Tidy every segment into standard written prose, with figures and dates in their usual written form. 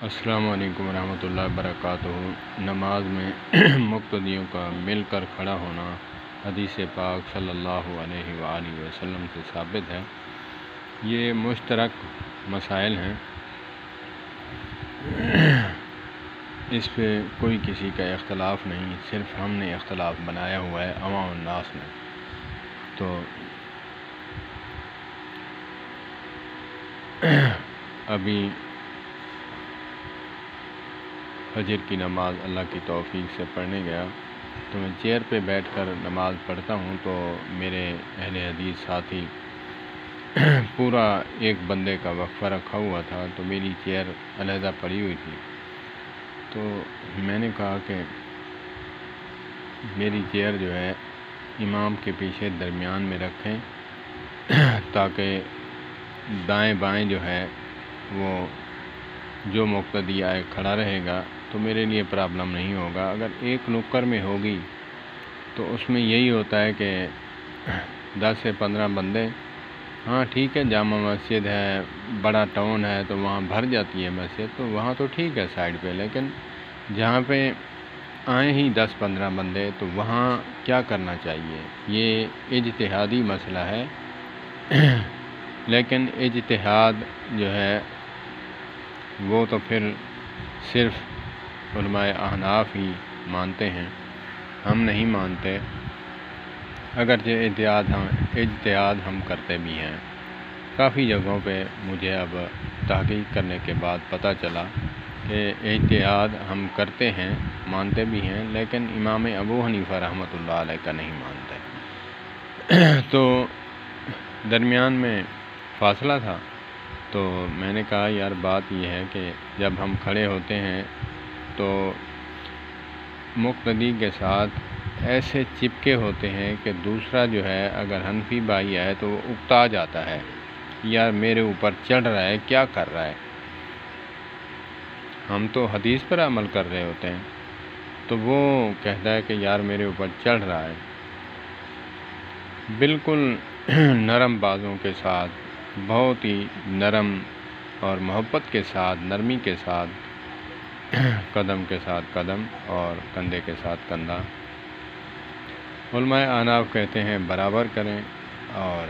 السلام علیکم ورحمۃ اللہ وبرکاتہ۔ نماز میں مقتدیوں کا مل کر کھڑا ہونا حدیث پاک صلی اللہ علیہ وآلہ وسلم سے ثابت ہے۔ یہ مشترک مسائل ہیں، اس پہ کوئی کسی کا اختلاف نہیں، صرف ہم نے اختلاف بنایا ہوا ہے عوام الناس نے۔ تو ابھی فجر کی نماز اللہ کی توفیق سے پڑھنے گیا تو میں چیئر پہ بیٹھ کر نماز پڑھتا ہوں، تو میرے اہل حدیث ساتھی پورا ایک بندے کا وقفہ رکھا ہوا تھا، تو میری چیئر علیحدہ پڑی ہوئی تھی۔ تو میں نے کہا کہ میری چیئر جو ہے امام کے پیچھے درمیان میں رکھیں تاکہ دائیں بائیں جو ہے وہ جو مقتدی آئے کھڑا رہے گا تو میرے لیے پرابلم نہیں ہوگا۔ اگر ایک نکر میں ہوگی تو اس میں یہی ہوتا ہے کہ 10 سے 15 بندے، ہاں ٹھیک ہے، جامع مسجد ہے، بڑا ٹاؤن ہے تو وہاں بھر جاتی ہے مسجد، تو وہاں تو ٹھیک ہے سائڈ پہ، لیکن جہاں پہ آئیں ہی 10-15 بندے تو وہاں کیا کرنا چاہیے؟ یہ اجتہادی مسئلہ ہے، لیکن اجتہاد جو ہے وہ تو پھر صرف علماء احناف ہی مانتے ہیں، ہم نہیں مانتے، اگرچہ اجتہاد ہم کرتے بھی ہیں۔ کافی جگہوں پہ مجھے اب تحقیق کرنے کے بعد پتہ چلا کہ اجتہاد ہم کرتے ہیں، مانتے بھی ہیں، لیکن امام ابو حنیفہ رحمۃ اللہ علیہ کا نہیں مانتے۔ تو درمیان میں فاصلہ تھا، تو میں نے کہا یار بات یہ ہے کہ جب ہم کھڑے ہوتے ہیں تو مقتدی کے ساتھ ایسے چپکے ہوتے ہیں کہ دوسرا جو ہے اگر حنفی بھائی ہے تو وہ اکتا جاتا ہے، یار میرے اوپر چڑھ رہا ہے، کیا کر رہا ہے؟ ہم تو حدیث پر عمل کر رہے ہوتے ہیں، تو وہ کہتا ہے کہ یار میرے اوپر چڑھ رہا ہے۔ بالکل نرم بازوں کے ساتھ، بہت ہی نرم اور محبت کے ساتھ، نرمی کے ساتھ، قدم کے ساتھ قدم اور کندھے کے ساتھ کندھا۔ علماء احناف کہتے ہیں برابر کریں، اور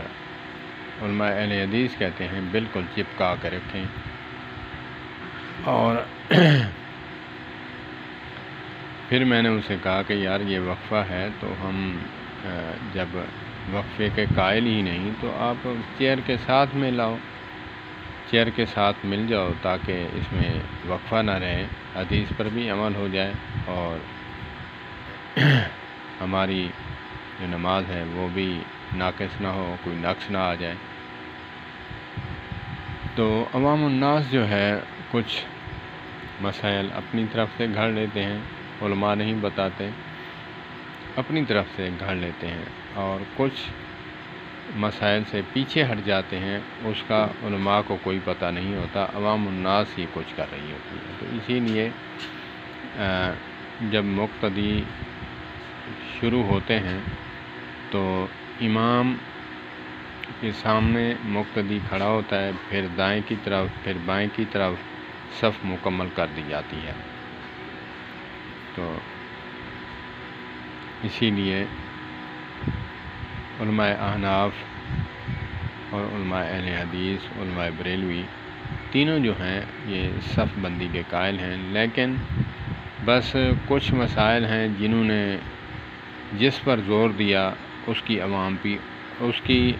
علماء اہل حدیث کہتے ہیں بالکل چپکا کے رکھیں۔ اور پھر میں نے اسے کہا کہ یار یہ وقفہ ہے، تو ہم جب وقفے کے قائل ہی نہیں تو آپ چیئر کے ساتھ میں لاؤ، چیئر کے ساتھ مل جاؤ تاکہ اس میں وقفہ نہ رہے، حدیث پر بھی عمل ہو جائے اور ہماری جو نماز ہے وہ بھی ناقص نہ ہو، کوئی نقص نہ آ جائے۔ تو عوام الناس جو ہے کچھ مسائل اپنی طرف سے گھڑ لیتے ہیں، علماء نہیں بتاتے، اپنی طرف سے گھڑ لیتے ہیں، اور کچھ مسائل سے پیچھے ہٹ جاتے ہیں، اس کا علماء کو کوئی پتہ نہیں ہوتا، عوام الناس ہی کچھ کر رہی ہوتی ہے۔ تو اسی لیے جب مقتدی شروع ہوتے ہیں تو امام کے سامنے مقتدی کھڑا ہوتا ہے، پھر دائیں کی طرف پھر بائیں کی طرف صف مکمل کر دی جاتی ہے۔ تو اسی لیے علماء احناف اور علماء اہل حدیث، علماء بریلوی تینوں جو ہیں یہ صف بندی کے قائل ہیں، لیکن بس کچھ مسائل ہیں جنہوں نے جس پر زور دیا اس کی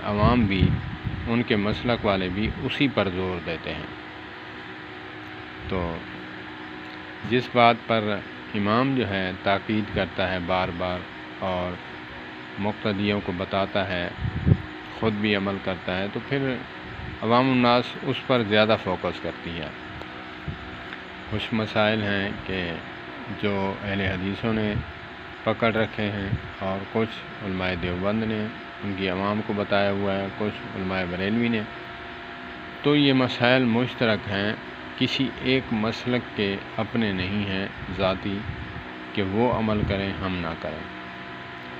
عوام بھی ان کے مسلک والے بھی اسی پر زور دیتے ہیں۔ تو جس بات پر امام جو ہے تاکید کرتا ہے بار بار اور مقتدیوں کو بتاتا ہے، خود بھی عمل کرتا ہے، تو پھر عوام الناس اس پر زیادہ فوکس کرتی ہے۔ کچھ مسائل ہیں کہ جو اہل حدیثوں نے پکڑ رکھے ہیں اور کچھ علماء دیوبند نے ان کی عوام کو بتایا ہوا ہے، کچھ علماء بریلوی نے، تو یہ مسائل مشترک ہیں، کسی ایک مسلک کے اپنے نہیں ہیں ذاتی کہ وہ عمل کریں ہم نہ کریں۔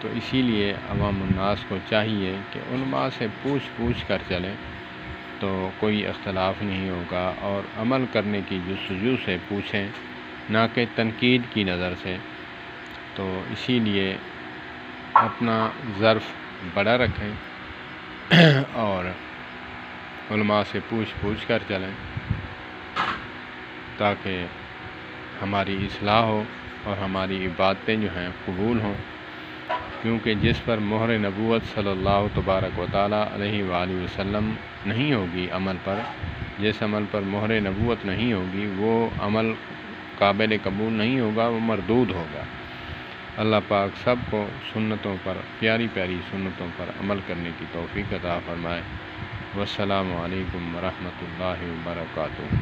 تو اسی لیے عوام الناس کو چاہیے کہ علماء سے پوچھ کر چلیں، تو کوئی اختلاف نہیں ہوگا، اور عمل کرنے کی جستجو سے پوچھیں، نہ کہ تنقید کی نظر سے۔ تو اسی لیے اپنا ظرف بڑا رکھیں اور علماء سے پوچھ کر چلیں، تاکہ ہماری اصلاح ہو اور ہماری عبادتیں جو ہیں قبول ہوں، کیونکہ جس پر مہر نبوت صلی اللہ تبارک و تعالیٰ علیہ وآلہ وسلم نہیں ہوگی، عمل پر جس عمل پر مہر نبوت نہیں ہوگی، وہ عمل قابل قبول نہیں ہوگا، وہ مردود ہوگا۔ اللہ پاک سب کو سنتوں پر، پیاری پیاری سنتوں پر عمل کرنے کی توفیق عطا فرمائے۔ والسلام علیکم ورحمۃ اللہ وبرکاتہ۔